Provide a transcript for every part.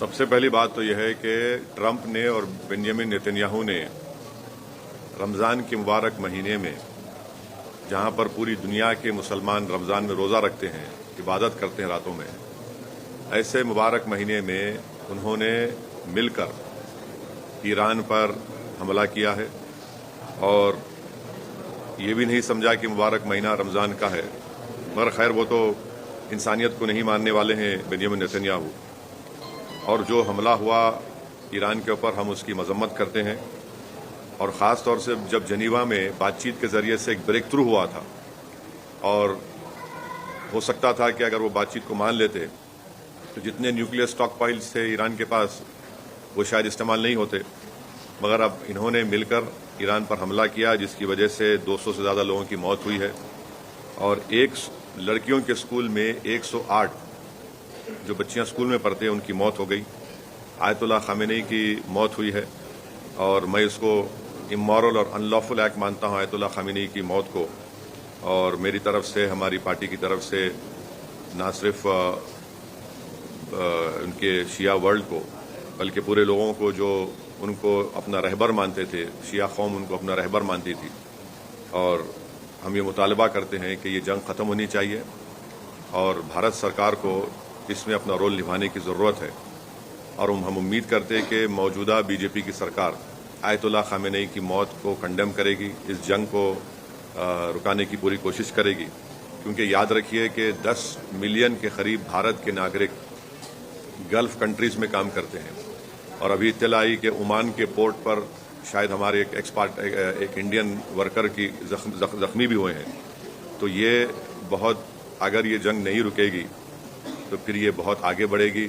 सबसे पहली बात तो यह है कि ट्रंप ने और बेंजामिन नेतन्याहू ने रमज़ान के मुबारक महीने में जहां पर पूरी दुनिया के मुसलमान रमज़ान में रोज़ा रखते हैं, इबादत करते हैं रातों में, ऐसे मुबारक महीने में उन्होंने मिलकर ईरान पर हमला किया है और ये भी नहीं समझा कि मुबारक महीना रमज़ान का है। मगर खैर वो तो इंसानियत को नहीं मानने वाले हैं बेंजामिन नेतन्याहू, और जो हमला हुआ ईरान के ऊपर हम उसकी मजम्मत करते हैं। और ख़ास तौर से जब जनीवा में बातचीत के ज़रिए से एक ब्रेक थ्रू हुआ था और हो सकता था कि अगर वो बातचीत को मान लेते तो जितने न्यूक्लियर स्टॉक पाइल्स थे ईरान के पास वो शायद इस्तेमाल नहीं होते, मगर अब इन्होंने मिलकर ईरान पर हमला किया जिसकी वजह से 200 से ज़्यादा लोगों की मौत हुई है और एक लड़कियों के स्कूल में 108 जो बच्चियां स्कूल में पढ़ते हैं उनकी मौत हो गई। आयतुल्लाह खामेनी की मौत हुई है और मैं इसको इमोरल और अनलॉफुल एक्ट मानता हूं आयतुल्लाह खामेनी की मौत को, और मेरी तरफ से, हमारी पार्टी की तरफ से ना सिर्फ उनके शिया वर्ल्ड को बल्कि पूरे लोगों को जो उनको अपना रहबर मानते थे, शिया कौम उनको अपना रहबर मानती थी, और हम ये मुतालबा करते हैं कि ये जंग ख़त्म होनी चाहिए और भारत सरकार को इसमें अपना रोल निभाने की ज़रूरत है। और हम उम्मीद करते हैं कि मौजूदा बीजेपी की सरकार आयतुल्लाह खामेनी की मौत को कंडेम करेगी, इस जंग को रुकाने की पूरी कोशिश करेगी, क्योंकि याद रखिए कि 10 मिलियन के करीब भारत के नागरिक गल्फ कंट्रीज़ में काम करते हैं और अभी इत्तला आई कि ओमान के पोर्ट पर शायद हमारे एक इंडियन वर्कर की जख्मी भी हुए हैं। तो ये बहुत, अगर ये जंग नहीं रुकेगी तो फिर ये बहुत आगे बढ़ेगी,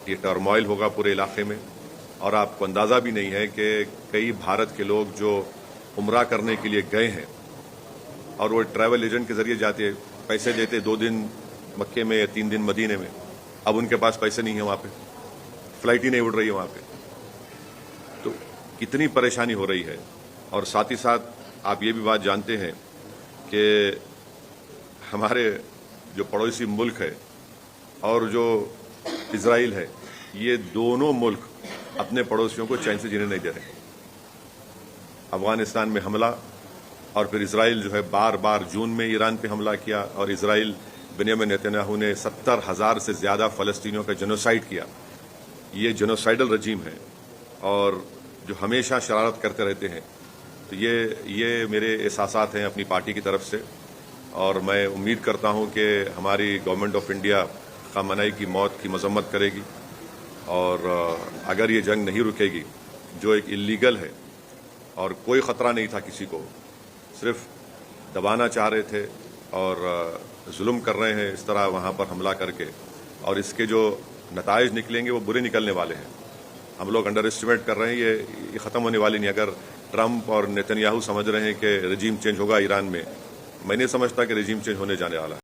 ये टर्मोइल होगा पूरे इलाके में। और आपको अंदाज़ा भी नहीं है कि कई भारत के लोग जो उम्रा करने के लिए गए हैं और वो ट्रैवल एजेंट के ज़रिए जाते, पैसे देते 2 दिन मक्के में या 3 दिन मदीने में, अब उनके पास पैसे नहीं है, वहाँ पे फ्लाइट ही नहीं उड़ रही है वहाँ पे। तो कितनी परेशानी हो रही है। और साथ ही साथ आप ये भी बात जानते हैं कि हमारे जो पड़ोसी मुल्क है और जो इजराइल है, ये दोनों मुल्क अपने पड़ोसियों को चैन से जीने नहीं दे रहे। अफगानिस्तान में हमला और फिर इजराइल जो है बार बार जून में ईरान पे हमला किया, और इजराइल बेंजामिन नेतन्याहू ने 70,000 से ज़्यादा फ़लस्तीनियों का जेनोसाइड किया। ये जेनोसाइडल रजीम है और जो हमेशा शरारत करते रहते हैं। तो ये मेरे एहसासात हैं अपनी पार्टी की तरफ से, और मैं उम्मीद करता हूं कि हमारी गवर्नमेंट ऑफ इंडिया खामेनी की मौत की मजम्मत करेगी, और अगर ये जंग नहीं रुकेगी जो एक इलीगल है और कोई ख़तरा नहीं था किसी को, सिर्फ दबाना चाह रहे थे और जुल्म कर रहे हैं इस तरह वहाँ पर हमला करके, और इसके जो नताइज निकलेंगे वो बुरे निकलने वाले हैं। हम लोग अंडर एस्टिमेट कर रहे हैं, ये ख़त्म होने वाली नहीं। अगर ट्रंप और नेतन्याहू समझ रहे हैं कि रजीम चेंज होगा ईरान में, मैं नहीं समझता कि रजीम चेंज होने जाने वाला है।